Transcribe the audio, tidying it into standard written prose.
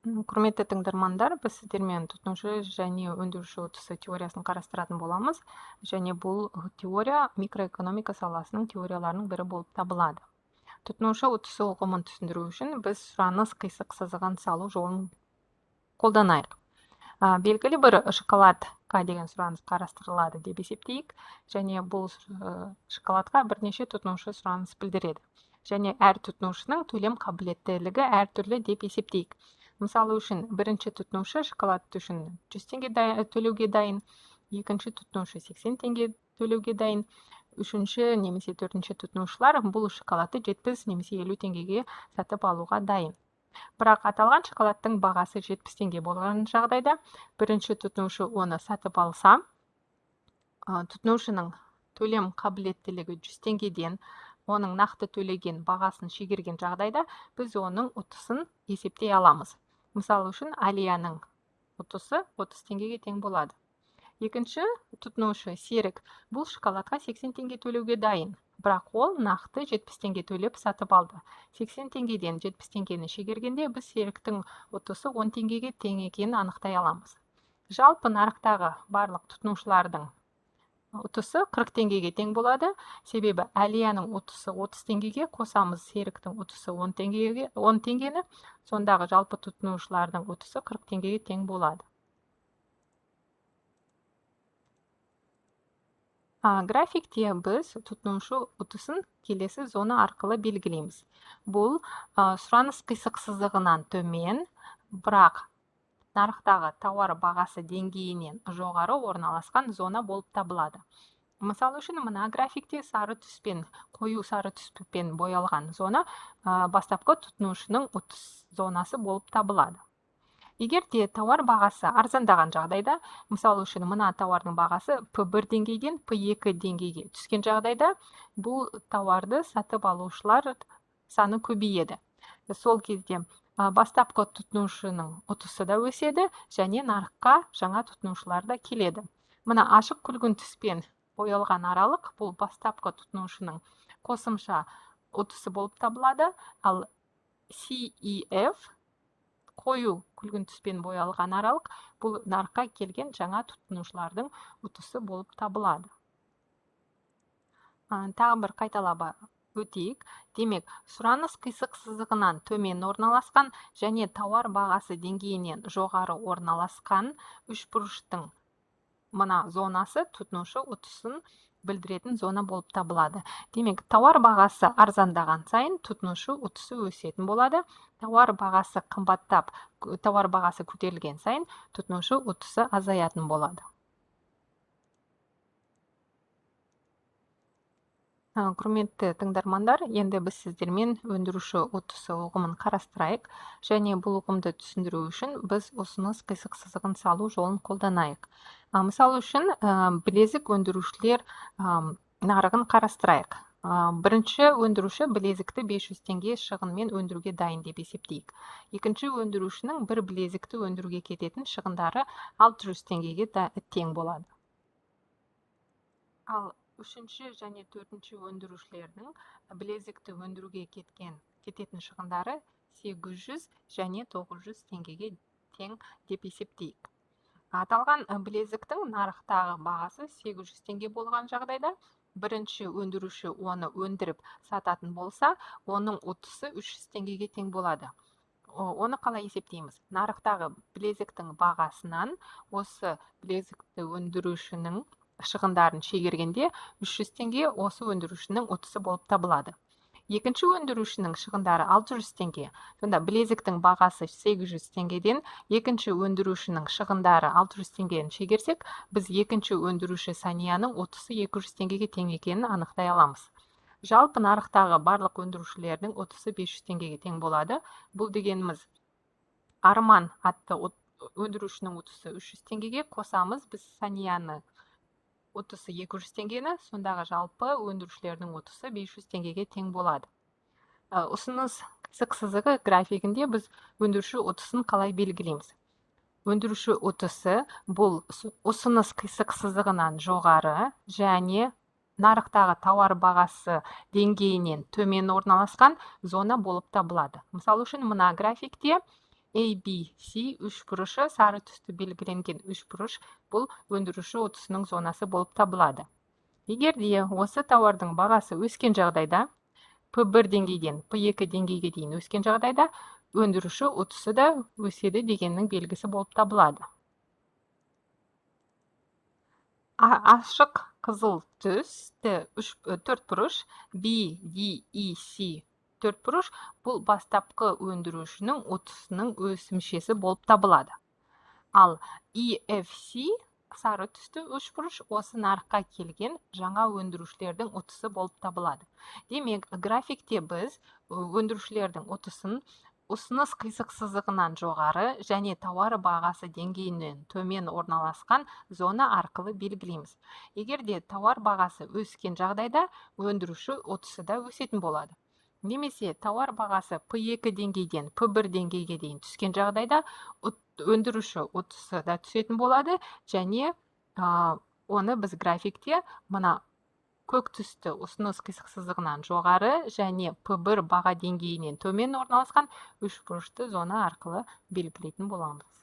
Құрметті тыңдармандар, біз сіздермен тұтынушы және өндіруші ұтысы теориясын қарастыратын боламыз, және бұл теория микроэкономика саласының теорияларының бірі болып табылады. Тұтынушы ұтысы ұғымын түсіндіру үшін біз сұраныс қисық сызығын салу жолын қолданайық. Белгілі бір шоколадқа деген сұраныс қарастырылады деп есептейік, және бұл шоколадқа бірнеше тұтынушы сұраныс білдіреді. Және әр тұтынушының төлем қабілеттілігі әртүрлі деп есептейік. Мысалы үшін, бірінші тұтынушы шоколад үшін 100 теңге төлеуге дайын, екінші тұтынушы 80 теңге төлеуге дайын, үшінші немесе төртінші тұтынушылар бұл шоколадты 70 немесе 50 теңгеге сатып алуға дайын. Бірақ аталған шоколадтың бағасы 70 теңге болған жағдайда, бірінші тұтынушы оны сатып алса, тұтынушының төлем қабілеттілігі 100 теңгеден оның нақты төлеген бағасын шегерген жағдайда, біз оның ұтысын есептей аламыз. Мысалы үшін, Алияның ұтысы 30 теңгеге тең болады. Екінші тұтынушы Серік бұл шоколадқа 80 теңге төлеуге дайын, бірақ ол нақты 70 теңге төлеп сатып алды. 80 теңгеден 70 теңгені шегергенде біз Серіктің ұтысы 10 теңгеге тең екенін анықтай аламыз. Жалпы нарықтағы барлық тұтынушылардың ұтысы 40 теңгеге тең болады, себебі Әлияның ұтысы 30 теңгеге қосамыз Серіктің ұтысы 10 теңгені, сондағы жалпы тұтынушылардың ұтысы 40 теңгеге тең болады. Графикте біз тұтынушы ұтысын келесі зона арқылы белгілейміз. Бұл сұраныс қисық сызығынан төмен, бірақ нарықтағы тауар бағасы деңгейінен жоғары орналасқан зона болып табылады. Мысалы үшін, мына графикте сары түспен, қою сары түспен боялған зона бастапқы тұтынушының ұтыс зонасы болып табылады. Егер де тауар бағасы арзандаған жағдайда, мысалы үшін, мына тауардың бағасы P1 деңгейден P2 деңгейге түскен жағдайда, бұл тауарды сатып алушылар саны көбейеді. Сол кезде бастапқы тұтынушының ұтысы да өседі, және нарыққа жаңа тұтынушылар да келеді. Мына ашық күлгін түспен боялған аралық бұл бастапқы тұтынушының қосымша ұтысы болып табылады, ал CEF қою күлгін түспен боялған аралық бұл нарыққа келген жаңа тұтынушылардың ұтысы болып табылады. Тағы бір қайталап өтейік. Демек, сұраныс қисық сызығынан төмен орналасқан және тауар бағасы деңгейінен жоғары орналасқан үшбұрыштың мына зонасы тұтынушы ұтысын білдіретін зона болып табылады. Демек, тауар бағасы арзандаған сайын тұтынушы ұтысы өсетін болады. Тауар бағасы қымбаттап, тауар бағасы көтерілген сайын тұтынушы ұтысы азаятын болады. Құрметті тыңдармандар, енді біз сіздермен өндіруші ұтысы ұғымын қарастырайық, және бұл ұғымды түсіндіру үшін біз ұсыныс қисық сызығын салу жолын қолданайық. Мысалы үшін, білезік өндірушілер нарығын қарастырайық. Бірінші өндіруші білезікті 500 теңге шығынмен өндіруге дайын деп есептейік. Екінші өндірушінің бір білезікті өндіруге кететін шығындары 600 теңгеге тең болады. Ал үшінші және төртінші өндірушілердің білезікті өндіруге кететін шығындары 800 және 900 теңгеге тең деп есептейік. Аталған білезіктің нарықтағы бағасы 800 теңге болған жағдайда, бірінші өндіруші оны өндіріп сататын болса, оның ұтысы 300 теңгеге тең болады. Оны қалай есептейміз? Нарықтағы білезіктің бағасынан осы білезікті өндірушінің шығындарын шегергенде 300 теңге осы өндірушінің ұтысы болып табылады. Екінші өндірушінің шығындары 600 теңге. Сонда білезіктің бағасы 800 теңгеден екінші өндірушінің шығындары 600 теңгені шегерсек, біз екінші өндіруші Санияның ұтысы 200 теңгеге тең екенін анықтай аламыз. Жалпы нарықтағы барлық өндірушілердің ұтысы 500 теңгеге тең болады. Бұл дегеніміз Арман атты өндірушінің ұтысы 300 теңгеге қосамыз біз Санияны ұтысы 200 теңгені, сондағы жалпы өндірушілердің ұтысы 500 теңгеге тең болады. Ұсыныс қисық сызығы графигінде біз өндіруші ұтысын қалай белгілейміз? Өндіруші ұтысы бұл ұсыныс қисық сызығынан жоғары және нарықтағы тауар бағасы деңгейінен төмен орналасқан зона болып табылады. Мысалы үшін, мына графикте ABC үшбұрышы сары түсті белгіленген үшбұрыш бұл өндіруші ұтысының зонасы болып табылады. Егер де осы тауардың бағасы өскен жағдайда, P1 деңгейден P2 деңгейге дейін өскен жағдайда, өндіруші ұтысы да өседі дегеннің белгісі болып табылады. Ашық қызыл түсті төртбұрыш BDEC төртбұрыш бұл бастапқы өндірушінің ұтысының өсімшесі болып табылады. Ал EFC сары түсті үшбұрыш осы нарыққа келген жаңа өндірушілердің ұтысы болып табылады. Демек, графикте біз өндірушілердің ұтысын ұсыныс қисық сызығынан жоғары және тауар бағасы деңгейінен төмен орналасқан зона арқылы белгілейміз. Егер де тауар бағасы өскен жағдайда, өндіруші ұтысы да өсетін болады. Немесе тауар бағасы P2 деңгейден P1 деңгейге дейін түскен жағдайда, өндіруші ұтысы да түсетін болады, және оны біз графикте мына көк түсті ұсыныс қисық сызығынан жоғары және P1 баға деңгейінен төмен орналасқан үшбұрышты зона арқылы белгілейтін боламыз.